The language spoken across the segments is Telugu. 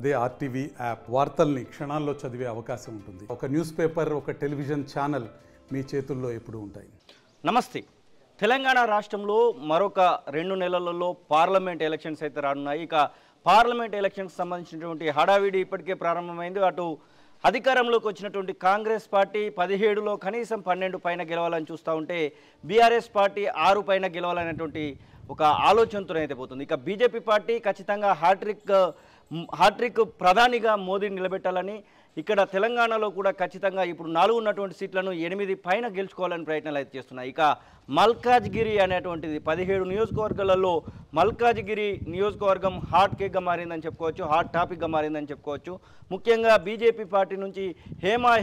అదే ఆర్టీవీ యాప్ వార్తల్ని క్షణాల్లో చదివే అవకాశం ఉంటుంది. ఒక న్యూస్ పేపర్, ఒక టెలివిజన్ ఛానల్ మీ చేతుల్లో ఎప్పుడూ ఉంటాయి. నమస్తే. తెలంగాణ రాష్ట్రంలో మరొక 2 నెలలలో పార్లమెంట్ ఎలక్షన్స్ అయితే రానున్నాయి. ఇక పార్లమెంట్ ఎలక్షన్కి సంబంధించినటువంటి హడావిడి ఇప్పటికే ప్రారంభమైంది. అటు అధికారంలోకి వచ్చినటువంటి కాంగ్రెస్ పార్టీ 17లో కనీసం 12 పైన గెలవాలని చూస్తూ ఉంటే బీఆర్ఎస్ పార్టీ 6 పైన గెలవాలనేటువంటి ఒక ఆలోచనతో అయితే పోతుంది. ఇక బీజేపీ పార్టీ ఖచ్చితంగా హ్యాట్రిక్ ప్రధానిగా మోదీని నిలబెట్టాలని, ఇక్కడ తెలంగాణలో కూడా ఖచ్చితంగా ఇప్పుడు 4 ఉన్నటువంటి సీట్లను 8 పైన గెలుచుకోవాలని ప్రయత్నాలు అయితే చేస్తున్నాయి. ఇక మల్కాజ్గిరి అనేటువంటిది 17 నియోజకవర్గాలలో మల్కాజ్గిరి నియోజకవర్గం హాట్ కేక్గా మారిందని చెప్పుకోవచ్చు, హాట్ టాపిక్గా మారిందని చెప్పుకోవచ్చు. ముఖ్యంగా బీజేపీ పార్టీ నుంచి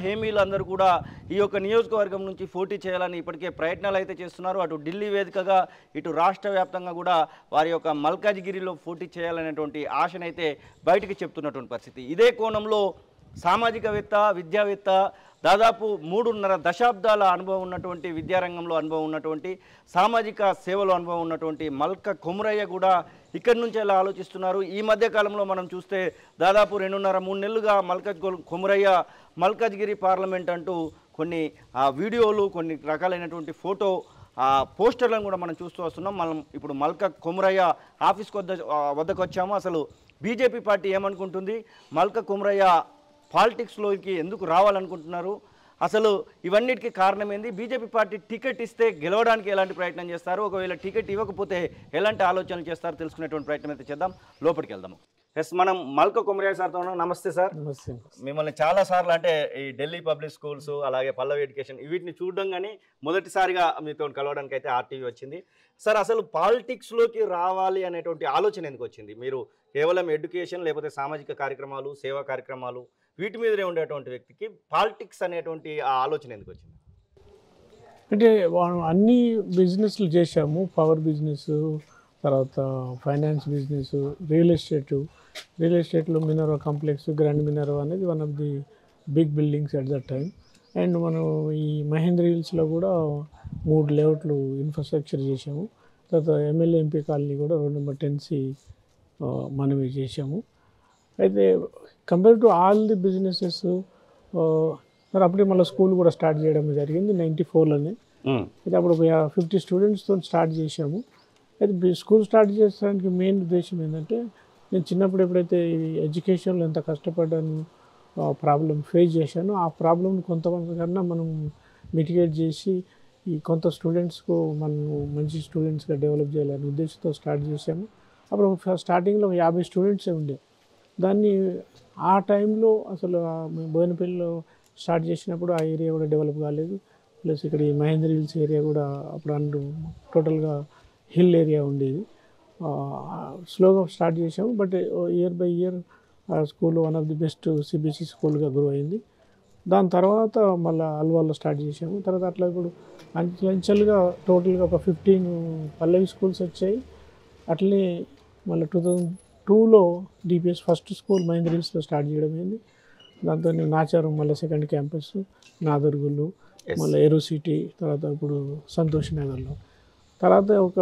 హేమీలు అందరూ కూడా ఈ యొక్క నియోజకవర్గం నుంచి పోటీ చేయాలని ఇప్పటికే ప్రయత్నాలు అయితే చేస్తున్నారు. అటు ఢిల్లీ వేదికగా ఇటు రాష్ట్ర వ్యాప్తంగా కూడా వారి యొక్క మల్కాజ్గిరిలో పోటీ చేయాలనేటువంటి ఆశనైతే బయటికి చెప్తున్నటువంటి పరిస్థితి. ఇదే కోణంలో సామాజికవేత్త, విద్యావేత్త, దాదాపు 3.5 దశాబ్దాల అనుభవం ఉన్నటువంటి, విద్యారంగంలో అనుభవం ఉన్నటువంటి, సామాజిక సేవలో అనుభవం ఉన్నటువంటి మల్క కొమురయ్య కూడా ఇక్కడి నుంచి ఎలా ఆలోచిస్తున్నారు. ఈ మధ్య కాలంలో మనం చూస్తే దాదాపు 2.5-3 నెలలుగా కొమురయ్య మల్కాజ్గిరి పార్లమెంట్ అంటూ కొన్ని వీడియోలు, కొన్ని రకాలైనటువంటి ఫోటో పోస్టర్లను కూడా మనం చూస్తూ వస్తున్నాం. మనం ఇప్పుడు మల్క కొమురయ్య ఆఫీస్ వద్దకు వచ్చాము. అసలు బీజేపీ పార్టీ ఏమనుకుంటుంది, మల్క కొమురయ్య పాలిటిక్స్లోకి ఎందుకు రావాలనుకుంటున్నారు, అసలు ఇవన్నిటికీ కారణం ఏంది, బీజేపీ పార్టీ టికెట్ ఇస్తే గెలవడానికి ఎలాంటి ప్రయత్నం చేస్తారు, ఒకవేళ టికెట్ ఇవ్వకపోతే ఎలాంటి ఆలోచనలు చేస్తారు, తెలుసుకునేటువంటి ప్రయత్నం అయితే చేద్దాం. లోపలికి వెళ్దాం. ఎస్, మనం మల్క కొమురయ్య సార్తో ఉన్నాం. నమస్తే సార్. నమస్తే. మిమ్మల్ని చాలాసార్లు అంటే ఈ ఢిల్లీ పబ్లిక్ స్కూల్స్, అలాగే పల్లవి ఎడ్యుకేషన్, వీటిని చూడడం కానీ మొదటిసారిగా మీతో కలవడానికి అయితే ఆర్టీవీ వచ్చింది. సార్, అసలు పాలిటిక్స్లోకి రావాలి అనేటువంటి ఆలోచన ఎందుకు వచ్చింది? మీరు కేవలం ఎడ్యుకేషన్ లేకపోతే సామాజిక కార్యక్రమాలు, సేవా కార్యక్రమాలు వీటి మీదనే ఉండేటువంటి వ్యక్తికి పాలిటిక్స్ అనేటువంటి ఆ ఆలోచన ఎందుకు వచ్చింది? అంటే అన్ని బిజినెస్లు చేశాము. పవర్ బిజినెస్, తర్వాత ఫైనాన్స్ బిజినెస్, రియల్ ఎస్టేట్లో మినరల్ కాంప్లెక్స్, గ్రాండ్ మినరల్ అనేది one of the big buildings at that time. And మనం ఈ మహేంద్ర హిల్స్లో కూడా 3 లేఅవుట్లు ఇన్ఫ్రాస్ట్రక్చర్ చేసాము. తర్వాత ఎమ్మెల్యే ఎంపీ కాలనీ కూడా రోడ్ నెంబర్ 10C మనమే చేసాము. అయితే compare to all the businesses మరి అప్పుడే మళ్ళీ స్కూల్ కూడా స్టార్ట్ చేయడం జరిగింది 94లోనే. అయితే అప్పుడు ఒక 50 స్టూడెంట్స్తో స్టార్ట్ చేసాము. అయితే స్కూల్ స్టార్ట్ చేసడానికి మెయిన్ ఉద్దేశం ఏంటంటే, నేను చిన్నప్పుడు ఎప్పుడైతే ఎడ్యుకేషన్లో ఎంత కష్టపడ్డాను, ప్రాబ్లం ఫేస్ చేశాను, ఆ ప్రాబ్లమ్ని కొంతమంది కన్నా మనం మిటిగేట్ చేసి ఈ కొంత స్టూడెంట్స్కు మనం మంచి స్టూడెంట్స్గా డెవలప్ చేయాలనే ఉద్దేశంతో స్టార్ట్ చేసాము. అప్పుడు స్టార్టింగ్లో 50 స్టూడెంట్సే ఉండే. దాన్ని ఆ టైంలో అసలు మేము బోయినపల్లిలో స్టార్ట్ చేసినప్పుడు ఆ ఏరియా కూడా డెవలప్ కాలేదు. ప్లస్ ఇక్కడ ఈ మహేంద్ర హిల్స్ ఏరియా కూడా అప్పుడు టోటల్గా హిల్ ఏరియా ఉండేది. స్లోగా స్టార్ట్ చేసాము. But year by year school one of the best CBSE స్కూల్గా గ్రో అయింది. దాని తర్వాత మళ్ళీ అల్వాల్లో స్టార్ట్ చేసాము. తర్వాత అట్లా ఇప్పుడు అంచెలుగా టోటల్గా ఒక 15 పల్లవి స్కూల్స్ వచ్చాయి. అట్లనే మళ్ళీ 2002లో డిపిఎస్ ఫస్ట్ స్కూల్ మహేంద్ర హిల్స్లో స్టార్ట్ చేయడం అయింది. దాంతో నాచారం మళ్ళీ సెకండ్ క్యాంపస్, నాదర్గులు, మళ్ళీ ఏరో సిటీ, తర్వాత ఇప్పుడు సంతోష్ నగర్లో, తర్వాత ఒక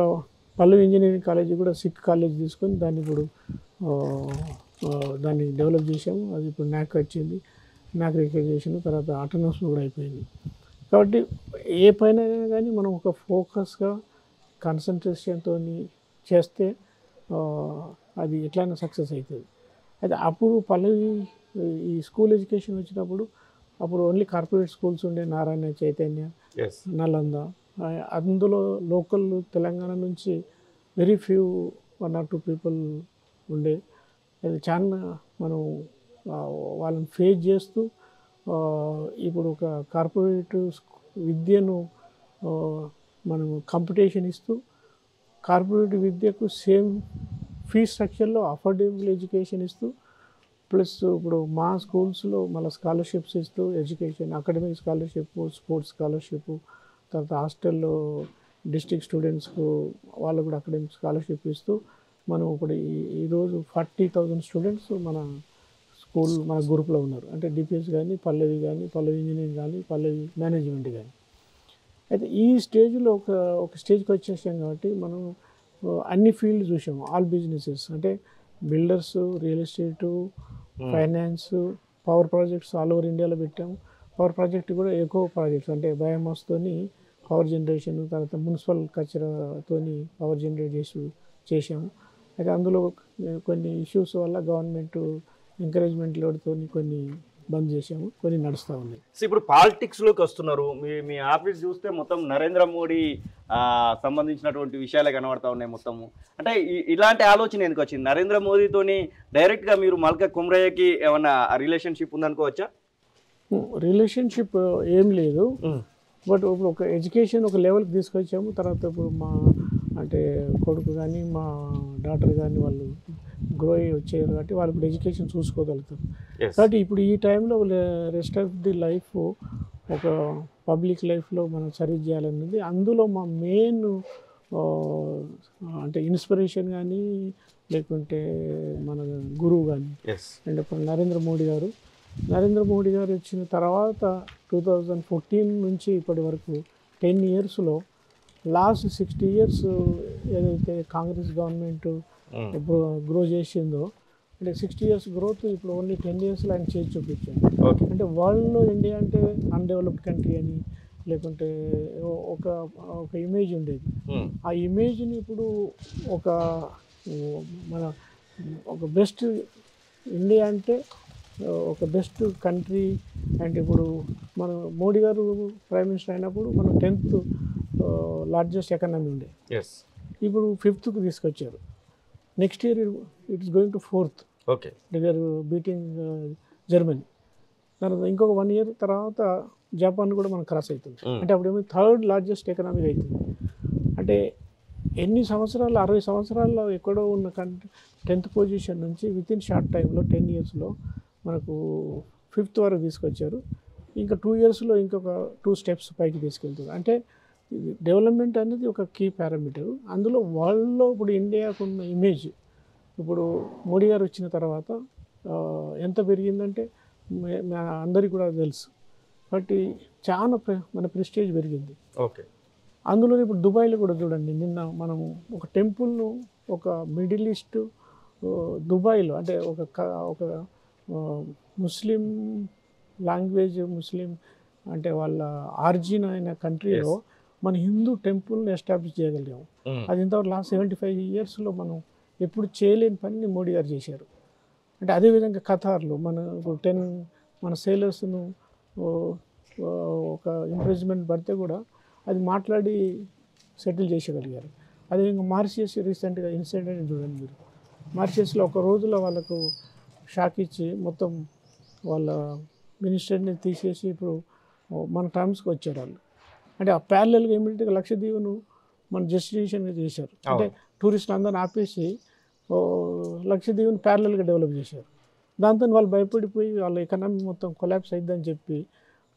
పల్లవి ఇంజనీరింగ్ కాలేజీ కూడా సిక్ కాలేజ్ తీసుకొని దాన్ని ఇప్పుడు దాన్ని డెవలప్ చేసాము. అది ఇప్పుడు NAC వచ్చింది, NAC రికగ్నిషన్, తర్వాత ఆటోనమస్ కూడా అయిపోయింది. కాబట్టి ఏ పైన కానీ మనం ఒక ఫోకస్గా కాన్సన్ట్రేషన్తో చేస్తే అది ఎట్లయినా సక్సెస్ అవుతుంది. అయితే అప్పుడు పల్లవి ఈ స్కూల్ ఎడ్యుకేషన్ వచ్చినప్పుడు అప్పుడు ఓన్లీ కార్పొరేట్ స్కూల్స్ ఉండే, నారాయణ, చైతన్య, నలంద. అందులో లోకల్ తెలంగాణ నుంచి వెరీ ఫ్యూ 1 or 2 పీపుల్ ఉండే. అది చాలా మనం వాళ్ళని ఫేస్ చేస్తూ ఇప్పుడు ఒక కార్పొరేట్ విద్యను మనం కాంపిటీషన్ ఇస్తూ కార్పొరేట్ విద్యకు సేమ్ ఫీ స్ట్రక్చర్లో అఫోర్డబుల్ ఎడ్యుకేషన్ ఇస్తూ, ప్లస్ ఇప్పుడు మా స్కూల్స్లో మళ్ళీ స్కాలర్షిప్స్ ఇస్తూ, education, academic scholarship, sports scholarship, తర్వాత హాస్టల్లో డిస్ట్రిక్ట్ స్టూడెంట్స్కు వాళ్ళు కూడా అకాడమిక్ స్కాలర్షిప్ ఇస్తూ మనం ఇప్పుడు ఈరోజు 40,000 స్టూడెంట్స్ మన స్కూల్ మన గ్రూప్లో ఉన్నారు. అంటే డిపిఎస్ కానీ, పల్లవి కానీ, పల్లవి ఇంజనీరింగ్ కానీ, పల్లవి మేనేజ్మెంట్ కానీ. అయితే ఈ స్టేజ్లో ఒక స్టేజ్కి వచ్చేసాం కాబట్టి మనం అన్ని ఫీల్డ్ చూసాము. ఆల్ బిజినెసెస్ అంటే builders, real estate, finance, power projects all over ఇండియాలో పెట్టాము. పవర్ ప్రాజెక్ట్ కూడా ఎకో ప్రాజెక్ట్స్ అంటే బయోమాస్తోని పవర్ జనరేషన్, తర్వాత మున్సిపల్ కచరాతోని పవర్ జనరేట్ చేసాము. అయితే అందులో కొన్ని ఇష్యూస్ వల్ల గవర్నమెంట్ ఎంకరేజ్మెంట్ లోడ్తో కొన్ని బంద్ చేసాము, కొన్ని నడుస్తూ ఉన్నాయి. సో ఇప్పుడు పాలిటిక్స్లోకి వస్తున్నారు. మీ ఆఫీస్ చూస్తే మొత్తం నరేంద్ర మోడీ సంబంధించినటువంటి విషయాలే కనబడతా ఉన్నాయి మొత్తము. అంటే ఇలాంటి ఆలోచన ఎందుకు వచ్చింది? నరేంద్ర మోదీతోని డైరెక్ట్గా మీరు మల్కా కుమ్రయ్యకి ఏమన్నా రిలేషన్షిప్ ఉందనుకోవచ్చా? రిలేషన్షిప్ ఏం లేదు, బట్ ఇప్పుడు ఒక ఎడ్యుకేషన్ ఒక లెవెల్కి తీసుకొచ్చాము. తర్వాత ఇప్పుడు మా అంటే కొడుకు కానీ మా డాటర్ కానీ వాళ్ళు గ్రో అయ్యి వచ్చారు కాబట్టి వాళ్ళు ఇప్పుడు ఎడ్యుకేషన్ చూసుకోగలుగుతారు. కాబట్టి ఇప్పుడు ఈ టైంలో రెస్ట్ ఆఫ్ ది లైఫ్ ఒక పబ్లిక్ లైఫ్లో మనం సర్వీస్ చేయాలన్నది అందులో మా మెయిన్ అంటే ఇన్స్పిరేషన్ కానీ లేకుంటే మన గురువు కానీ అండ్ ఇప్పుడు నరేంద్ర మోడీ గారు వచ్చిన తర్వాత 2014 నుంచి ఇప్పటి వరకు 10 yearsలో లాస్ట్ 60 years ఏదైతే కాంగ్రెస్ గవర్నమెంట్ గ్రో చేసిందో అంటే 60 years గ్రోత్ ఇప్పుడు ఓన్లీ 10 yearsలో ఆయన చేసి చూపించాడు. అంటే వరల్డ్లో ఇండియా అంటే అన్డెవలప్డ్ కంట్రీ అని లేకుంటే ఒక ఇమేజ్ ఉండేది. ఆ ఇమేజ్ని ఇప్పుడు ఒక బెస్ట్ ఇండియా అంటే ఒక బెస్ట్ కంట్రీ. అండ్ ఇప్పుడు మన మోడీ గారు ప్రైమ్ మినిస్టర్ అయినప్పుడు మనం 10th లార్జెస్ట్ ఎకానమీ ఉండే, ఇప్పుడు 5th తీసుకొచ్చారు. Next year it's going to 4th. దగ్గర బీటింగ్ జర్మనీ. తర్వాత ఇంకొక 1 year తర్వాత జపాన్ కూడా మనం క్రాస్ అవుతుంది. అంటే అప్పుడేమో 3rd లార్జెస్ట్ ఎకనామీ అవుతుంది. అంటే ఎన్ని సంవత్సరాలు 60 సంవత్సరాల్లో ఎక్కడో ఉన్న 10th పొజిషన్ నుంచి వితిన్ షార్ట్ టైంలో 10 yearsలో మనకు 5th వరకు తీసుకొచ్చారు. ఇంకా 2 yearsలో ఇంకొక 2 steps పైకి తీసుకెళ్తుంది. అంటే డెవలప్మెంట్ అనేది ఒక కీ పారామీటర్. అందులో వరల్డ్లో ఇప్పుడు ఇండియాకు ఉన్న ఇమేజ్ ఇప్పుడు మోడీ గారు వచ్చిన తర్వాత ఎంత పెరిగిందంటే అందరికీ కూడా తెలుసు. కాబట్టి చాలా మన ప్రెస్టేజ్ పెరిగింది. అందులో ఇప్పుడు దుబాయ్లో కూడా చూడండి, నిన్న మనము ఒక టెంపుల్ను ఒక మిడిల్ ఈస్ట్ దుబాయ్లో అంటే ఒక ముస్లిం లాంగ్వేజ్ ముస్లిం అంటే వాళ్ళ ఆరిజిన్ అయిన కంట్రీలో మన హిందూ టెంపుల్ని ఎస్టాబ్లిష్ చేయగలిగాము. అది ఇంతవరకు లాస్ట్ 75 yearsలో మనం ఎప్పుడు చేయలేని పనిని మోడీ గారు చేశారు. అంటే అదేవిధంగా ఖతార్లో మన సేలర్స్ను ఒక ఇంప్రెస్మెంట్ పడితే కూడా అది మాట్లాడి సెటిల్ చేసేయగలిగారు. అదేవిధంగా మారిషియస్ రీసెంట్గా ఇన్సిడెంట్ చూడండి మీరు. మారిషియస్లో ఒక రోజులో వాళ్ళకు షాక్ ఇచ్చి మొత్తం వాళ్ళ మినిస్టర్ని తీసేసి ఇప్పుడు మన టర్మ్స్కి వచ్చారు వాళ్ళు. అంటే ఆ ప్యారలల్గా ఇమీడియట్గా లక్షద్వీప్ను మన డెస్టినేషన్గా చేశారు. అంటే టూరిస్టులు అందరిని ఆపేసి లక్షద్వీప్ని ప్యారలల్గా డెవలప్ చేశారు. దాంతో వాళ్ళు భయపడిపోయి వాళ్ళ ఎకనామీ మొత్తం కొలాప్స్ అయిద్దని చెప్పి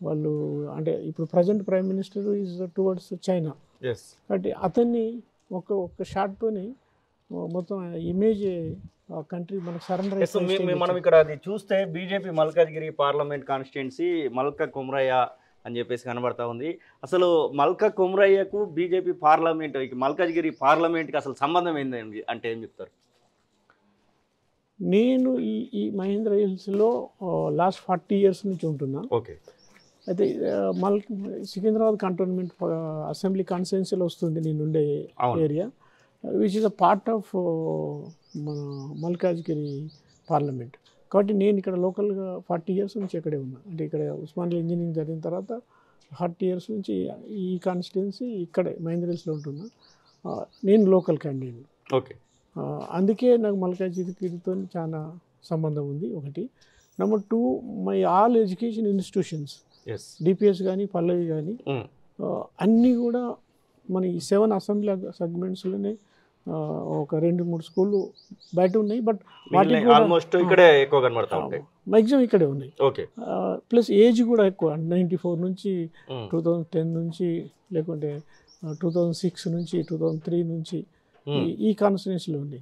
వాళ్ళు అంటే ఇప్పుడు present prime minister is towards China. కాబట్టి అతన్ని ఒక షాట్తోని మొత్తం ఇమేజ్ కంట్రీ మనకు సరెండర్ అయిపోయింది. మనం ఇక్కడ అది చూస్తే బీజేపీ మల్కాజ్గిరి పార్లమెంట్ కాన్స్టిట్యున్సీ మల్కా కుమ్రయ్య అని చెప్పేసి కనబడతా ఉంది. అసలు మల్కా కుమ్రయ్యకు బీజేపీ పార్లమెంట్ మల్కాజ్గిరి పార్లమెంట్కి అసలు సంబంధం ఏంటి అంటే ఏం చెప్తారు? నేను ఈ మహేంద్ర హిల్స్లో లాస్ట్ 40 years నుంచి ఉంటున్నా. అయితే సికింద్రాబాద్ కంటోన్మెంట్ అసెంబ్లీ కాన్స్టిట్యున్సీలో వస్తుంది నేను ఉండే area, which is a part of మన మల్కాజ్గిరి పార్లమెంట్. కాబట్టి నేను ఇక్కడ లోకల్గా 40 years నుంచి ఇక్కడే ఉన్నా. అంటే ఇక్కడ ఉస్మానియా ఇంజనీరింగ్ జరిగిన తర్వాత 40 years నుంచి ఈ కాన్స్టిట్యున్సీ ఇక్కడే మహేంద్ర హిల్స్లో ఉంటున్నా. నేను లోకల్ క్యాండిడేట్. అందుకే నాకు మల్కాజ్గిరితో చాలా సంబంధం ఉంది. ఒకటి. Number 2, my all education institutions DPS కానీ పల్లవి కానీ అన్నీ కూడా మన ఈ 7 అసెంబ్లీ సెగ్మెంట్స్లోనే ఒక 2-3 స్కూళ్ళు బయట ఉన్నాయి. బట్ ఆల్మోస్ట్ ఇక్కడే ఎక్కువ కనబడతా ఉంటాయి, మ్యాక్సిమం ఇక్కడే ఉన్నాయి. ప్లస్ ఏజ్ కూడా ఎక్కువ 94 నుంచి 2010 నుంచి లేకుంటే 2006 నుంచి 2003 నుంచి ఈ కాన్స్టిట్యున్సీలో ఉంది.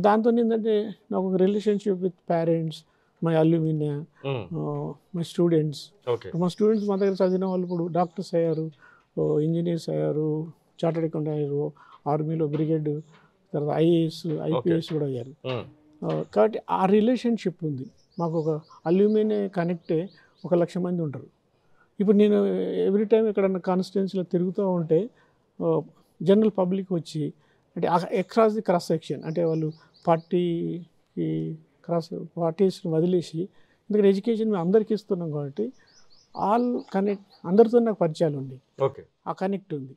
దాంతో ఏంటంటే నాకు ఒక relationship with parents, my alumina, my students. మా స్టూడెంట్స్ మా దగ్గర చదివిన వాళ్ళు ఇప్పుడు డాక్టర్స్ అయ్యారు, ఇంజనీర్స్ అయ్యారు, చార్టర్డ్ అకౌంటెంట్ అయ్యారు, ఆర్మీలో బ్రిగేడ్, తర్వాత ఐఏఎస్ ఐపీఎస్ కూడా అయ్యారు. కాబట్టి ఆ రిలేషన్షిప్ ఉంది. మాకు ఒక అల్యూమినే కనెక్టే 1,00,000 మంది ఉంటారు. ఇప్పుడు నేను ఎవ్రీ టైం ఎక్కడన్నా కాన్స్టిట్యున్సీలో తిరుగుతూ ఉంటే జనరల్ పబ్లిక్ వచ్చి అంటే అక్రాస్ ది క్రాస్ సెక్షన్ అంటే వాళ్ళు పార్టీకి పార్టీస్ని వదిలేసి ఎందుకంటే ఎడ్యుకేషన్ మేము అందరికీ ఇస్తున్నాం కాబట్టి ఆల్ కనెక్ట్ అందరితో నాకు పరిచయాలు ఉంది. ఓకే, ఆ కనెక్ట్ ఉంది.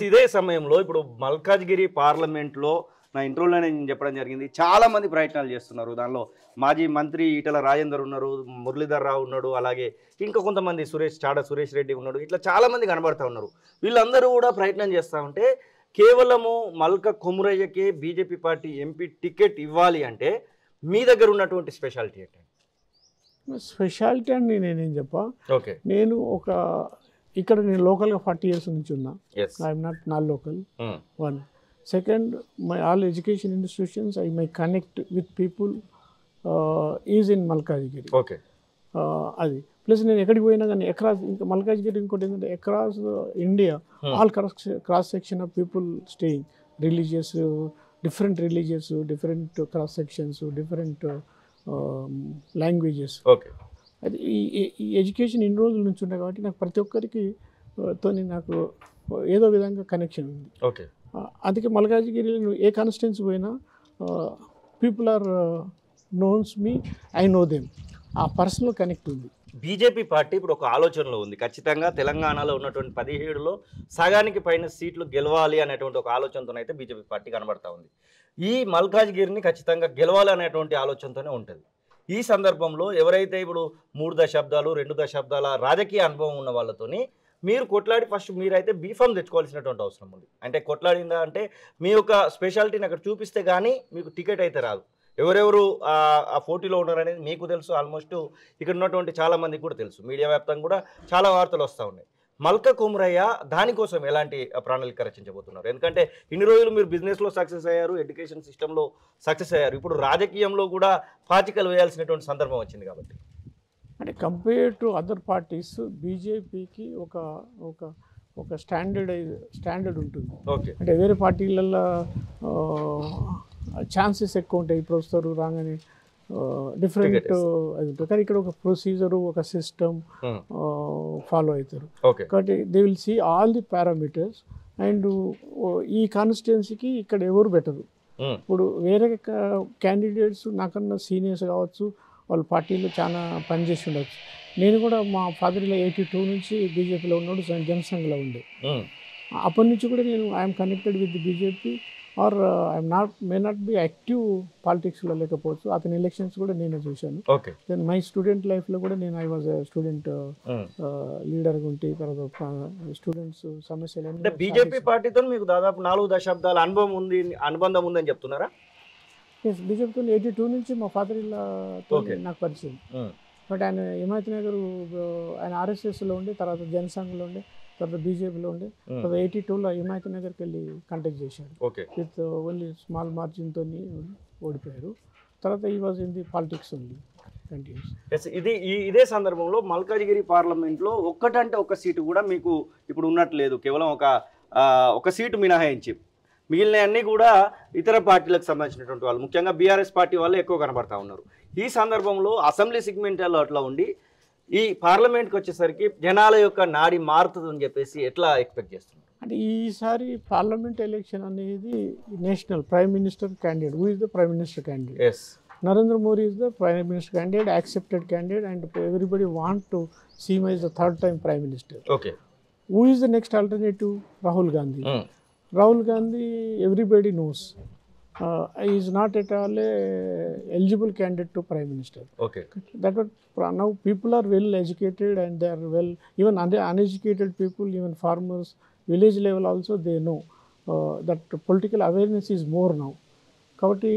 ఇదే సమయంలో ఇప్పుడు మల్కాజ్గిరి పార్లమెంట్లో నా ఇంట్రోలోనే నేను చెప్పడం జరిగింది, చాలా మంది ప్రయత్నాలు చేస్తున్నారు. దానిలో మాజీ మంత్రి ఈటల రాజేందర్ ఉన్నారు, మురళీధర్ రావు ఉన్నాడు, అలాగే ఇంకా కొంతమంది సురేష్ రెడ్డి ఉన్నాడు, ఇట్లా చాలా మంది కనబడతా ఉన్నారు. వీళ్ళందరూ కూడా ప్రయత్నం చేస్తూ ఉంటే కేవలము Malka కొమురయ్యకే BJP party MP ticket ఇవ్వాలి అంటే మీ దగ్గర ఉన్నటువంటి స్పెషాలిటీ ఏంటి? స్పెషాలిటీ అని నేనేం చెప్పా, ఓకే, నేను ఇక్కడ నేను లోకల్గా 40 years నుంచి ఉన్నా. I'm not local. One second, my all education institutions I my connect with people is in Malkajgiri. Okay, అది ప్లస్ నేను ఎక్కడికి పోయినా కానీ అక్రాస్ ఇంకా మల్కాజ్గిరి ఇంకోటి ఏంటంటే across India all cross section of people staying, religious different cross sections, different languages. Okay, అది ఈ ఎడ్యుకేషన్ ఇన్ని రోజుల నుంచి ఉన్నాయి కాబట్టి నాకు ప్రతి ఒక్కరికి తోని నాకు ఏదో విధంగా కనెక్షన్ ఉంది. ఓకే, అందుకే మల్కాజ్గిరిలో ఏ కాన్స్టిట్యున్సీ పోయినా people are knows me, I know them, ఆ పర్సనల్ కనెక్ట్ ఉంది. బీజేపీ పార్టీ ఇప్పుడు ఒక ఆలోచనలో ఉంది, ఖచ్చితంగా తెలంగాణలో ఉన్నటువంటి 17లో సగానికి పైన సీట్లు గెలవాలి అనేటువంటి ఒక ఆలోచనతోనైతే బీజేపీ పార్టీ కనబడతా ఉంది. ఈ మల్కాజ్గిరిని ఖచ్చితంగా గెలవాలి అనేటువంటి ఆలోచనతోనే ఉంటుంది. ఈ సందర్భంలో ఎవరైతే ఇప్పుడు 3 దశాబ్దాలు 2 దశాబ్దాల రాజకీయ అనుభవం ఉన్న వాళ్ళతోని మీరు కొట్లాడి ఫస్ట్ మీరైతే బీఫామ్ తెచ్చుకోవాల్సినటువంటి అవసరం ఉంది. అంటే కొట్లాడిందా అంటే మీ యొక్క స్పెషాలిటీని అక్కడ చూపిస్తే కానీ మీకు టికెట్ అయితే రాదు. ఎవరెవరు ఆ పోటీలో ఉన్నారనేది మీకు తెలుసు, ఆల్మోస్ట్ ఇక్కడ ఉన్నటువంటి చాలా మందికి కూడా తెలుసు, మీడియా వ్యాప్తంగా కూడా చాలా వార్తలు వస్తూ ఉన్నాయి. మల్క కొమురయ్య దానికోసం ఎలాంటి ప్రణాళిక రచించబోతున్నారు? ఎందుకంటే ఇన్ని రోజులు మీరు బిజినెస్లో సక్సెస్ అయ్యారు, ఎడ్యుకేషన్ సిస్టంలో సక్సెస్ అయ్యారు, ఇప్పుడు రాజకీయంలో కూడా పాచికలు వేయాల్సినటువంటి సందర్భం వచ్చింది కాబట్టి. అంటే కంపేర్ టు అదర్ పార్టీస్ బీజేపీకి ఒక స్టాండర్డ్ ఉంటుంది. ఓకే, అంటే వేరే పార్టీలలో ఛాన్సెస్ ఎక్కువ ఉంటాయి, ఇప్పుడు వస్తారు రాగానే డిఫరెంట్ అది ఉంటుంది. కానీ ఇక్కడ ఒక ప్రొసీజరు, ఒక సిస్టమ్ ఫాలో అవుతారు కాబట్టి they will see all the parameters. And ఈ కాన్స్టిట్యున్సీకి ఇక్కడ ఎవరు బెటరు, ఇప్పుడు వేరే క్యాండిడేట్స్ నాకన్నా సీనియర్స్ కావచ్చు, వాళ్ళ పార్టీలో చాలా పనిచేసి ఉండొచ్చు. నేను కూడా మా ఫాదర్ ఇలా 82 నుంచి బీజేపీలో ఉన్నాడు, జనసంఘలో ఉండే. అప్పటి నుంచి కూడా నేను I'm connected with the BJP or I'm may not be active పాలిటిక్స్లో లేకపోవచ్చు. అతని ఎలక్షన్స్ కూడా నేనే చూశాను. దెన్ మై స్టూడెంట్ లైఫ్లో కూడా నేను ఐ వాజ్ స్టూడెంట్ లీడర్గా ఉంటే తర్వాత స్టూడెంట్స్ సమస్యలు. అంటే బీజేపీ పార్టీతో మీకు దాదాపు 4 దశాబ్దాల అనుబంధం ఉందని చెప్తున్నారా? బీజేపీతో 82 నుంచి మా ఫాదర్ ఇల్లాతో నాకు పరిచయం. బట్ ఆయన హిమాయత్ నగర్ ఆయన ఆర్ఎస్ఎస్లో ఉండే, తర్వాత జనసంఘలో ఉండే, తర్వాత బీజేపీలో ఉండే, తర్వాత 82లో హిమాయత్ నగర్కి వెళ్ళి కంటెక్ట్ చేశాడు. విత్ ఓన్లీ స్మాల్ మార్జిన్తో ఓడిపోయారు. తర్వాత ఈ was in the politics only continuous. ఇదే సందర్భంలో మల్కాజ్గిరి పార్లమెంట్లో ఒక్కటంటే ఒక్క సీటు కూడా మీకు ఇప్పుడు ఉన్నట్లేదు, కేవలం ఒక సీటు మినహాయించి మిగిలిన అన్నీ కూడా ఇతర పార్టీలకు సంబంధించినటువంటి వాళ్ళు, ముఖ్యంగా బీఆర్ఎస్ పార్టీ వాళ్ళు ఎక్కువ కనబడతా ఉన్నారు. ఈ సందర్భంలో అసెంబ్లీ సెగ్మెంట్లో అట్లా ఉండి ఈ పార్లమెంట్కి వచ్చేసరికి జనాల యొక్క నాడి మారుతుందని చెప్పేసి ఎట్లా ఎక్స్పెక్ట్ చేస్తున్నారు? అంటే ఈసారి పార్లమెంట్ ఎలక్షన్ అనేది national prime minister candidate, who is the prime minister candidate? Narendra Modi is the prime minister candidate, accepted candidate, and everybody want to see him as the 3rd time prime minister. Okay. Who is the next alternative? Rahul Gandhi. Rahul Gandhi, everybody knows. He is not at all a eligible candidate to prime minister. Okay. That what now people are well educated and they are well, even uneducated people, even farmers, village level also they know that political awareness is more now. కాబట్టి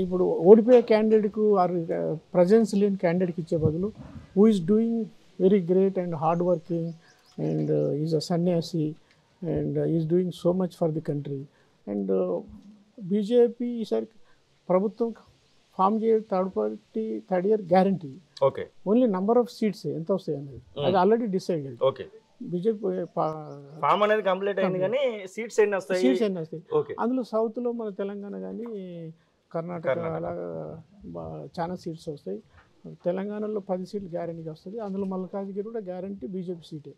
ఇప్పుడు ఓడిపోయే క్యాండిడేట్కు ఆర్ ప్రజెన్స్ లేని క్యాండిడేట్కి ఇచ్చే బదులు who is doing very great and hard working and is a sanyasi and is doing so much for the country. And BJP ఈసారి ప్రభుత్వం ఫామ్ చేయ third year guarantee. Okay. Only number of seats ఎంత వస్తాయి అనేది అది already decided. Okay. BJP form అనేది కంప్లీట్ అయింది కానీ సీట్స్ ఎన్ని వస్తాయి? సీట్స్ ఎన్ని వస్తాయి అందులో సౌత్లో మన తెలంగాణ కానీ కర్ణాటక అలాగా చాలా సీట్స్ వస్తాయి. తెలంగాణలో 10 సీట్లు గ్యారంటీగా వస్తుంది. అందులో మల్కాజ్గిరి కూడా గ్యారంటీ బీజేపీ సీటే.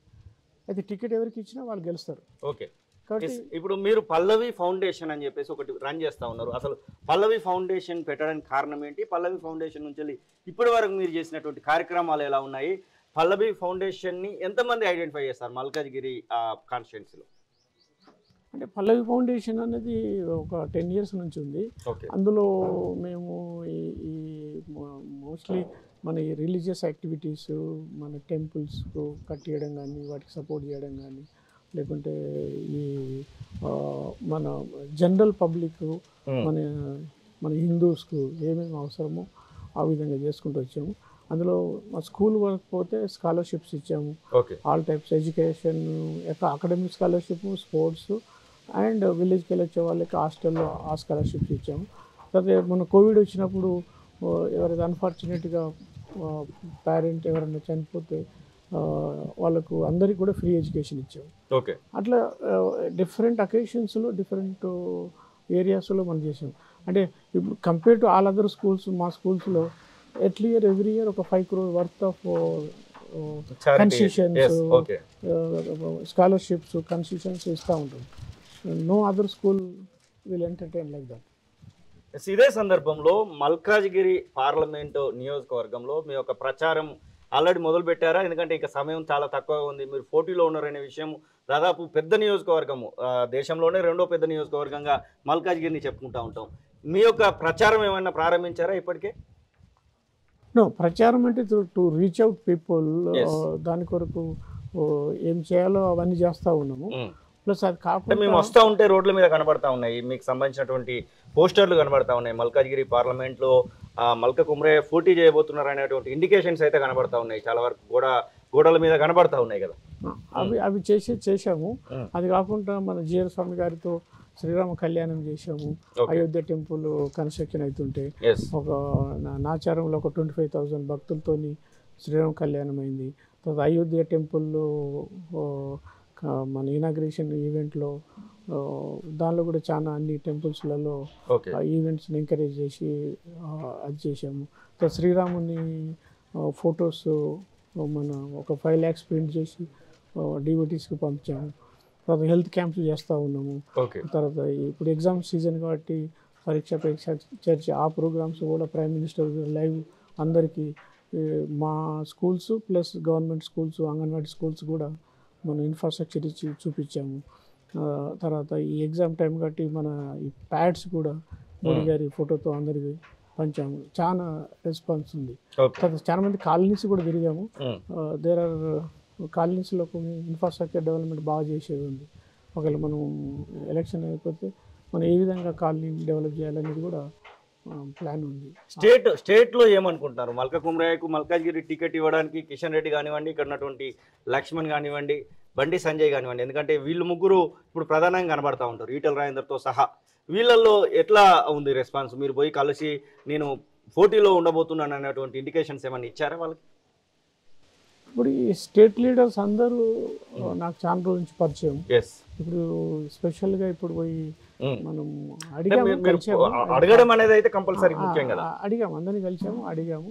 అయితే టికెట్ ఎవరికి ఇచ్చినా వాళ్ళు గెలుస్తారు. ఓకే. కాబట్టి ఇప్పుడు మీరు పల్లవి ఫౌండేషన్ అని చెప్పేసి ఒకటి రన్ చేస్తూ ఉన్నారు. అసలు పల్లవి ఫౌండేషన్ పెట్టడానికి కారణం ఏంటి? పల్లవి ఫౌండేషన్ నుంచి ఇప్పటి వరకు మీరు చేసినటువంటి కార్యక్రమాలు ఎలా ఉన్నాయి? పల్లవి ఫౌండేషన్ని ఎంతమంది ఐడెంటిఫై చేస్తారు మల్కాజ్గిరి కాన్స్టిట్యున్సీలో? అంటే పల్లవి ఫౌండేషన్ అనేది ఒక 10 years నుంచి ఉంది. అందులో మేము ఈ మోస్ట్లీ మన ఈ రిలీజియస్ యాక్టివిటీస్, మన టెంపుల్స్ కట్టియడం కానీ, వాటికి సపోర్ట్ చేయడం కానీ, లేకుంటే ఈ మన జనరల్ పబ్లిక్ మన మన హిందూస్కు ఏమేమి అవసరమో ఆ విధంగా చేసుకుంటూ వచ్చాము. అందులో మా స్కూల్ వరకు పోతే స్కాలర్షిప్స్ ఇచ్చాము. All types education, academic scholarship, sports and విలేజ్కి వెళ్ళి వచ్చే వాళ్ళకి హాస్టల్లో ఆ స్కాలర్షిప్స్ ఇచ్చాము. తర్వాత మన కోవిడ్ వచ్చినప్పుడు ఎవరైతే అన్ఫార్చునేట్గా పేరెంట్ ఎవరైనా చనిపోతే వాళ్ళకు అందరికీ కూడా ఫ్రీ ఎడ్యుకేషన్ ఇచ్చాము. ఓకే. అట్లా డిఫరెంట్ అకేషన్స్లో డిఫరెంట్ ఏరియాస్లో మనం చేసాం. అంటే ఇప్పుడు compare to all other schools, మా స్కూల్స్లో ఎవ్రీ ఇయర్ ఒక 5 crore worth of concessions, scholarships, concessions ఇస్తూ ఉంటుంది. No other school will entertain like that. ఇదే సందర్భంలో మల్కాజ్గిరి పార్లమెంటు నియోజకవర్గంలో మీ యొక్క ప్రచారం ఆల్రెడీ మొదలు పెట్టారా? ఎందుకంటే ఇక సమయం చాలా తక్కువగా ఉంది. మీరు పోటీలో ఉన్నారనే విషయం, దాదాపు పెద్ద నియోజకవర్గము, దేశంలోనే 2వ పెద్ద నియోజకవర్గంగా మల్కాజ్గిరిని చెప్పుకుంటూ ఉంటాం. మీ యొక్క ప్రచారం ఏమైనా ప్రారంభించారా ఇప్పటికే? నో, ప్రచారం అంటే టు రీచ్ అవుట్ పీపుల్, దాని కొరకు ఏం చేయాలో అవన్నీ చేస్తూ ఉన్నాము. ప్లస్ అది కాకుండా మేము వస్తూ ఉంటే రోడ్ల మీద కనబడతా ఉన్నాయి, మీకు సంబంధించినటువంటి పోస్టర్లు కనబడతా ఉన్నాయి. మల్కాజ్గిరి పార్లమెంట్లో మల్క కుమ్రయ్య పోటీ చేయబోతున్నారు అనేటువంటి ఇండికేషన్స్ అయితే కనబడతా ఉన్నాయి. చాలా వరకు గోడల మీద కనబడతా ఉన్నాయి కదా. అవి చేసాము. అది కాకుండా మన జిఆర్ స్వామి గారితో శ్రీరామ కళ్యాణం చేసాము. అయోధ్య టెంపుల్ కన్స్ట్రక్షన్ అవుతుంటే ఒక నాచారంలో ఒక 25,000 భక్తులతోని శ్రీరామ కళ్యాణం అయింది. తర్వాత అయోధ్య టెంపుల్లో మన ఇనాగ్రేషన్ ఈవెంట్లో దానిలో కూడా చాలా అన్ని టెంపుల్స్లలో ఈవెంట్స్ని ఎంకరేజ్ చేసి అది చేసాము. తర్వాత శ్రీరాముని ఫొటోస్ మన ఒక 5 lakhs ప్రింట్ చేసి డివోటీస్కి పంపించాము. తర్వాత హెల్త్ క్యాంప్స్ చేస్తూ ఉన్నాము. తర్వాత ఇప్పుడు ఎగ్జామ్ సీజన్ కాబట్టి పరీక్ష చర్చ ఆ ప్రోగ్రామ్స్ కూడా ప్రైమ్ మినిస్టర్ లైవ్ అందరికీ మా schools plus government schools, anganwadi schools కూడా మనం ఇన్ఫ్రాస్ట్రక్చర్ ఇచ్చి చూపించాము. తర్వాత ఈ ఎగ్జామ్ టైం కాబట్టి మన ఈ ప్యాడ్స్ కూడా మోడీ గారి ఫోటోతో అందరికీ పంచాము. చాలా రెస్పాన్స్ ఉంది. తర్వాత చాలా మంది కాలనీస్ కూడా తిరిగాము. దేర్ ఆర్ కాలనీస్లో కొన్ని ఇన్ఫ్రాస్ట్రక్చర్ డెవలప్మెంట్ బాగా చేసేది ఉంది. ఒకవేళ మనం ఎలక్షన్ అయిపోతే మనం ఏ విధంగా కాలనీ డెవలప్ చేయాలనేది కూడా ప్లాన్ ఉంది. స్టేట్లో ఏమనుకుంటున్నారు? మల్క కుమ్రయ్యకు మల్కాజ్గిరి టికెట్ ఇవ్వడానికి కిషన్ రెడ్డి కానివ్వండి, ఇక్కడ ఉన్నటువంటి లక్ష్మణ్ కానివ్వండి, బండి సంజయ్ కానివ్వండి, ఎందుకంటే వీళ్ళు ముగ్గురు ఇప్పుడు ప్రధానంగా కనబడతా ఉంటారు ఈటెల రాజేందర్తో సహా. వీళ్ళల్లో ఎట్లా ఉంది రెస్పాన్స్? మీరు పోయి కలిసి నేను పోటీలో ఉండబోతున్నాను అనేటువంటి ఇండికేషన్స్ ఏమైనా ఇచ్చారా వాళ్ళకి? ఇప్పుడు ఈ స్టేట్ లీడర్స్ అందరూ నాకు చాలా రోజు నుంచి పరిచయం. ఇప్పుడు స్పెషల్గా ఇప్పుడు పోయి మనం అడగడం అనేది అయితే కంపల్సరీ ముఖ్యం కదా. అడిగాము, అందరినీ కలిసాము, అడిగాము.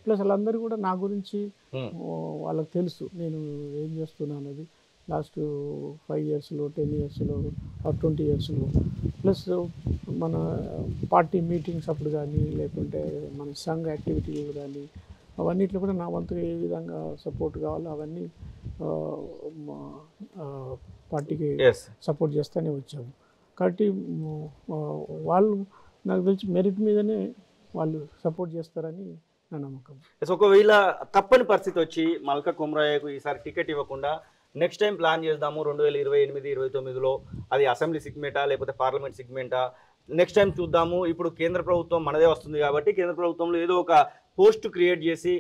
ప్లస్ వాళ్ళందరూ కూడా నా గురించి వాళ్ళకి తెలుసు నేను ఏం చేస్తున్నా అనేది. లాస్ట్ 5 yearsలో 10 yearsలో 20 yearsలో ప్లస్ మన పార్టీ మీటింగ్స్ అప్పుడు కానీ, లేకుంటే మన సంఘ యాక్టివిటీలు కానీ, అవన్నిట్లో కూడా నా వంతుగా ఏ విధంగా సపోర్ట్ కావాలో అవన్నీ పార్టీకి సపోర్ట్ చేస్తూనే వచ్చాము. కాబట్టి వాళ్ళు నాకు తెలిసి మెరిట్ మీదనే వాళ్ళు సపోర్ట్ చేస్తారని నా నమ్మకం. ఒకవేళ తప్పని పరిస్థితి వచ్చి మల్క కుమ్రయ్యకు ఈసారి టికెట్ ఇవ్వకుండా నెక్స్ట్ టైం ప్లాన్ చేద్దాము 2028-29లో, అది అసెంబ్లీ సిగ్మెంటా లేకపోతే పార్లమెంట్ సిగ్మెంటా, నెక్స్ట్ టైం చూద్దాము. ఇప్పుడు కేంద్ర ప్రభుత్వం మనదే వస్తుంది కాబట్టి కేంద్ర ప్రభుత్వంలో ఏదో ఒక పోస్ట్ క్రియేట్ చేసి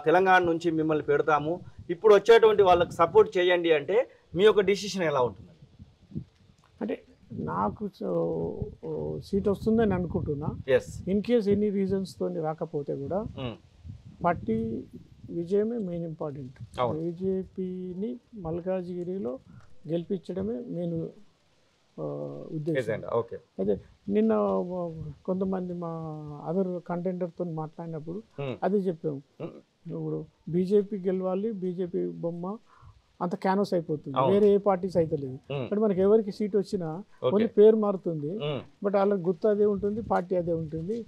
తెలంగాణ నుంచి మిమ్మల్ని పెడతాము, ఇప్పుడు వచ్చేటువంటి వాళ్ళకి సపోర్ట్ చేయండి అంటే మీ యొక్క డిసిషన్ ఎలా ఉంటుంది? అంటే నాకు సీట్ వస్తుందని అనుకుంటున్నా. ఇన్ కేస్ ఎనీ రీజన్స్తో రాకపోతే కూడా పార్టీ విజయమే మెయిన్ ఇంపార్టెంట్. బీజేపీని మల్కాజ్గిరిలో గెలిపించడమే మెయిన్ ఉద్దేశం. ఓకే. అయితే నిన్న కొంతమంది మా అదర్ కంటెండర్తో మాట్లాడినప్పుడు అదే చెప్పాము. ఇప్పుడు బీజేపీ గెలవాలి, బీజేపీ బొమ్మ అంత క్యాన్వస్ అయిపోతుంది, వేరే ఏ పార్టీస్ అయితే లేదు. బట్ మనకి ఎవరికి సీట్ వచ్చినా ఓన్లీ పేరు మారుతుంది, బట్ వాళ్ళకి గుర్తు అదే ఉంటుంది, పార్టీ అదే ఉంటుంది.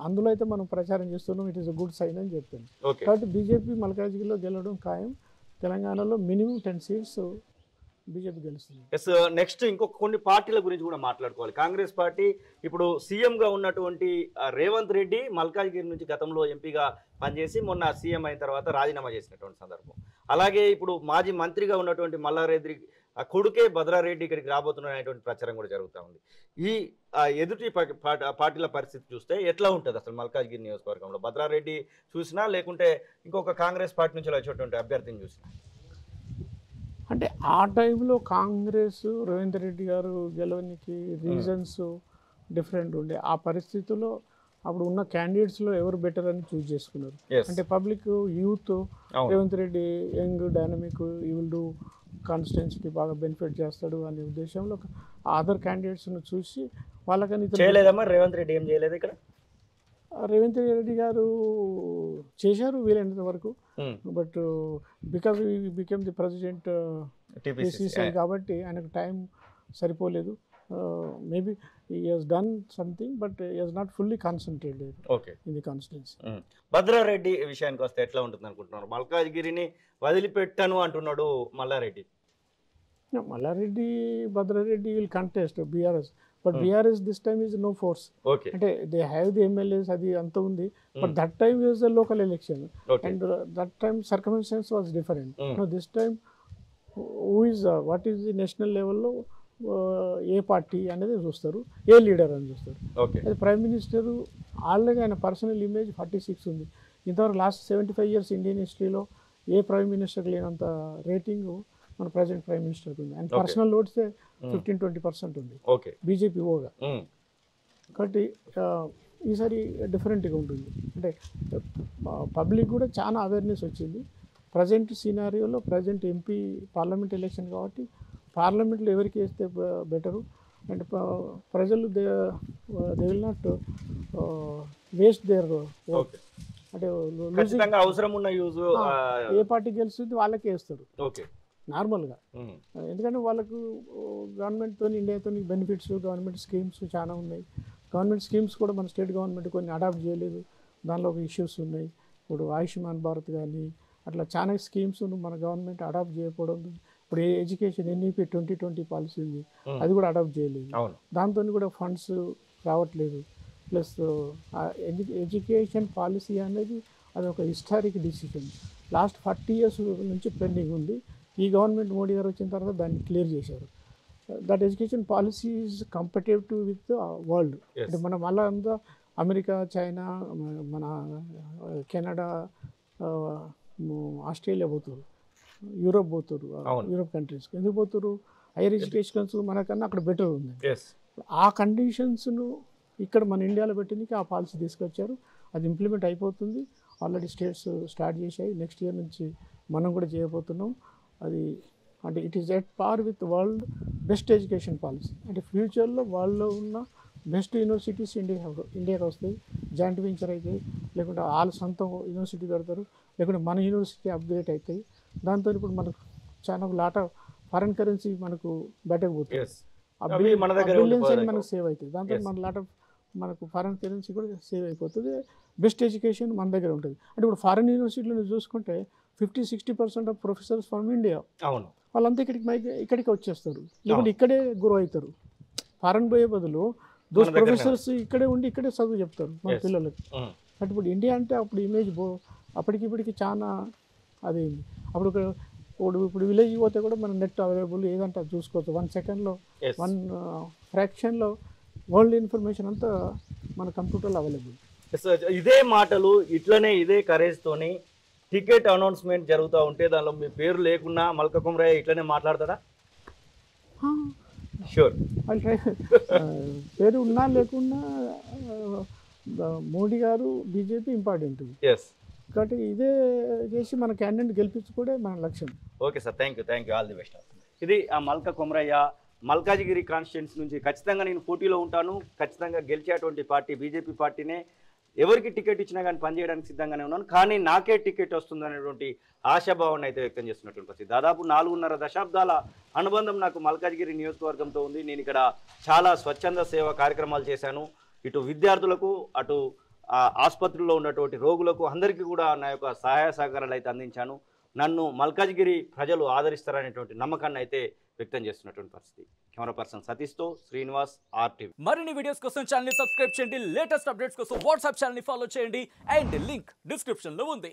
అందులో అయితే మనం ప్రచారం చేస్తున్నాం, it is a good sign అని చెప్పాను. కాబట్టి బీజేపీ మల్కాజ్గిరిలో గెలవడం ఖాయం. తెలంగాణలో మినిమం 10 సీట్స్ బీజేపీ గెలుస్తుంది. ఎస్, నెక్స్ట్ ఇంకొక కొన్ని పార్టీల గురించి కూడా మాట్లాడుకోవాలి. కాంగ్రెస్ పార్టీ ఇప్పుడు సీఎంగా ఉన్నటువంటి రేవంత్ రెడ్డి మల్కాజ్గిరి నుంచి గతంలో ఎంపీగా పనిచేసి మొన్న సీఎం అయిన తర్వాత రాజీనామా చేసినటువంటి సందర్భం. అలాగే ఇప్పుడు మాజీ మంత్రిగా ఉన్నటువంటి మల్లారెడ్డి కొడుకే భద్రారెడ్డి ఇక్కడికి రాబోతున్నటువంటి ప్రచారం కూడా జరుగుతూ ఉంది. ఈ ఎదుటి పార్టీల పరిస్థితి చూస్తే ఎట్లా ఉంటుంది అసలు మల్కాజ్గిరి నియోజకవర్గంలో? భద్రారెడ్డి చూసినా లేకుంటే ఇంకొక కాంగ్రెస్ పార్టీ నుంచి వచ్చేటువంటి అభ్యర్థిని చూసినా? అంటే ఆ టైంలో కాంగ్రెస్ రేవంత్ రెడ్డి గారు గెలవనికి రీజన్స్ డిఫరెంట్ ఉండే. ఆ పరిస్థితుల్లో అప్పుడు ఉన్న క్యాండిడేట్స్లో ఎవరు బెటర్ అని చూస్ చేసుకున్నారు. అంటే public youth Revanth Reddy young dynamic ఈ విల్ డూ కాన్స్టిట్యున్సీకి బాగా బెనిఫిట్ చేస్తాడు అనే ఉద్దేశంలో అదర్ క్యాండిడేట్స్ను చూసి వాళ్ళకని చేయలేదమ్మా. రేవంత్ రెడ్డి ఏం చేయలేదు ఇక్కడ. రేవంత్ రెడ్డి గారు చేశారు వీలైనంత వరకు, but because become the president PCC కాబట్టి ఆయనకు టైం సరిపోలేదు. Maybe he has done something, but he has not fully concentrated in the constituency. Bhadra Reddy విషయానికి వస్తే ఎట్లా ఉంటుంది అనుకుంటున్నారు? మల్కాజ్గిరిని వదిలిపెట్టను అంటున్నాడు Malla Reddy. Malla Reddy Bhadra Reddy will contest BRS, but BRS this time is no force. అంటే దే హ్యావ్ ది ఎమ్మెల్యేస్, అది అంత ఉంది, but that time is the local election and that time circumstances was different. This time who is what is the national లెవెల్లో ఏ పార్టీ అనేది చూస్తారు, ఏ లీడర్ అని చూస్తారు. అది ప్రైమ్ మినిస్టరు ఆల్రెడీ ఆయన పర్సనల్ ఇమేజ్ 46 ఉంది. ఇంతవరకు లాస్ట్ 75 years ఇండియన్ హిస్టరీలో ఏ ప్రైమ్ మినిస్టర్కి లేనంత రేటింగ్ మన ప్రజెంట్ ప్రైమ్ మినిస్టర్ ఉంది. అండ్ పర్సనల్ లోడ్సే 15-20% ఉంది బీజేపీ ఓగా. కాబట్టి ఈసారి డిఫరెంట్గా ఉంటుంది. అంటే పబ్లిక్ కూడా చాలా అవేర్నెస్ వచ్చింది. ప్రజెంట్ సినారియోలో ప్రజెంట్ ఎంపీ పార్లమెంట్ ఎలక్షన్ కాబట్టి పార్లమెంట్లో ఎవరికి వేస్తే బెటరు, అండ్ ప్రజలు they will not waste their work. అంటే అవసరం ఉన్న యూజ్ ఏ పార్టీ గెలుస్తుంది వాళ్ళకే వేస్తారు నార్మల్గా. ఎందుకంటే వాళ్ళకు గవర్నమెంట్తో ఇండియాతో బెనిఫిట్స్ గవర్నమెంట్ స్కీమ్స్ చాలా ఉన్నాయి. గవర్నమెంట్ స్కీమ్స్ కూడా మన స్టేట్ గవర్నమెంట్ కొన్ని అడాప్ట్ చేయలేదు, దానిలో ఒక ఇష్యూస్ ఉన్నాయి. ఇప్పుడు ఆయుష్మాన్ భారత్ కానీ అట్లా చాలా స్కీమ్స్ మన గవర్నమెంట్ అడాప్ట్ చేయకపోవడం. ఇప్పుడు ఎడ్యుకేషన్ ఎన్ఈపీ 2020 పాలసీ ఉంది, అది కూడా అడాప్ట్ చేయలేదు. దాంతో కూడా ఫండ్స్ రావట్లేదు. ప్లస్ ఎడ్యుకేషన్ పాలసీ అనేది అది ఒక హిస్టారిక్ డిసిషన్, లాస్ట్ 40 years నుంచి పెండింగ్ ఉంది. ఈ గవర్నమెంట్ మోడీ గారు వచ్చిన తర్వాత దాన్ని క్లియర్ చేశారు. That education policy is కంపేటివ్ with world. అంటే మనం మళ్ళీ అంతా అమెరికా, చైనా, మన కెనడా, ఆస్ట్రేలియా పోతారు, యూరోప్ పోతారు. యూరోప్ కంట్రీస్కి ఎందుకు పోతారు? హైయర్ ఎడ్యుకేషన్స్ మనకన్నా అక్కడ బెటర్ ఉంది. ఆ కండిషన్స్ను ఇక్కడ మన ఇండియాలో పెట్టడానికి ఆ పాలసీ తీసుకొచ్చారు. అది ఇంప్లిమెంట్ అయిపోతుంది. ఆల్రెడీ స్టేట్స్ స్టార్ట్ చేశాయి. నెక్స్ట్ ఇయర్ నుంచి మనం కూడా చేయబోతున్నాం. అది అంటే it is at par with world best education policy. అంటే ఫ్యూచర్లో వరల్డ్లో ఉన్న బెస్ట్ యూనివర్సిటీస్ ఇండియాకి వస్తాయి, జాయింట్ వెంచర్ అవుతాయి, లేకుంటే వాళ్ళ సొంతం యూనివర్సిటీ పెడతారు, లేకుంటే మన యూనివర్సిటీ అప్గ్రేడ్ అవుతాయి. దాంతో ఇప్పుడు మనకు చాలా లాట్ ఆఫ్ ఫారెన్ కరెన్సీ మనకు బయటకు పోతుంది. బిలియన్స్ అని మనకు సేవ్ అవుతుంది. దాంతో మన లాట్ ఆఫ్ మనకు ఫారెన్ కరెన్సీ కూడా సేవ్ అయిపోతుంది. బెస్ట్ ఎడ్యుకేషన్ మన దగ్గర ఉంటుంది. అంటే ఇప్పుడు ఫారెన్ యూనివర్సిటీలో చూసుకుంటే 50-60% ఆఫ్ ప్రొఫెసర్స్ ఫ్రమ్ ఇండియా, వాళ్ళంతా ఇక్కడికి వచ్చేస్తారు, లేకుంటే ఇక్కడే గ్రో అవుతారు. ఫారెన్ పోయే బదులు దోస్ ప్రొఫెసర్స్ ఇక్కడే ఉండి ఇక్కడే చదువు చెప్తారు మన పిల్లలకి. అంటే ఇప్పుడు ఇండియా అంటే అప్పుడు ఇమేజ్ అప్పటికిప్పటికి చాలా అది ఇప్పుడు విలేజ్ పోతే కూడా మన నెట్ అవైలబుల్ ఏదంటే అది చూసుకోవచ్చు. 1 సెకండ్లో 1 ఫ్రాక్షన్లో వరల్డ్ ఇన్ఫర్మేషన్ అంతా మన కంప్యూటర్లో అవైలబుల్. ఇదే మాటలు ఇట్లనే ఇదే కరేజ్తోని టికెట్ అనౌన్స్మెంట్ జరుగుతూ ఉంటే దానిలో మీ పేరు లేకున్నా మల్కా కుమ్రయ్య ఇట్లనే మాట్లాడతాడా? షూర్, పేరు ఉన్నా లేకున్నా మోడీ గారు బీజేపీ ఇంపార్టెంట్. కాబట్టి ఇదే చేసి మన క్యాండిడేట్ గెలిపించుకోవడే మన లక్ష్యం. Okay sir, thank you, all the best. ఇది ఆ మల్కా కుమ్రయ్య మల్కాజిగిరి కాన్స్టిట్యున్సీ నుంచి ఖచ్చితంగా నేను పోటీలో ఉంటాను, ఖచ్చితంగా గెలిచేటువంటి పార్టీ బీజేపీ పార్టీనే, ఎవరికి టికెట్ ఇచ్చినా కానీ పనిచేయడానికి సిద్ధంగానే ఉన్నాను, కానీ నాకే టికెట్ వస్తుందనేటువంటి ఆశాభావాన్ని అయితే వ్యక్తం చేస్తున్నటువంటి పరిస్థితి. దాదాపు 4.5 దశాబ్దాల అనుబంధం నాకు మల్కాజిగిరి నియోజకవర్గంతో ఉంది. నేను ఇక్కడ చాలా స్వచ్ఛంద సేవ కార్యక్రమాలు చేశాను. ఇటు విద్యార్థులకు, అటు ఆసుపత్రుల్లో ఉన్నటువంటి రోగులకు అందరికీ కూడా నా యొక్క సహాయ సహకారాలు అయితే అందించాను. నన్ను మల్కాజిగిరి ప్రజలు ఆదరిస్తారనేటువంటి నమ్మకాన్ని అయితే వ్యక్తం చేస్తున్నటువంటి పరిస్థితి. కెమెరా పర్సన్ సతీష్తో శ్రీనివాస్, RTV. మరిన్ని వీడియోస్ కోసం ఛానల్ ని సబ్స్క్రైబ్ చేయండి, లేటెస్ట్ అప్డేట్స్ కోసం వాట్సాప్ ఛానల్ ని ఫాలో చేయండి అండ్ లింక్ డిస్క్రిప్షన్ లో ఉంది.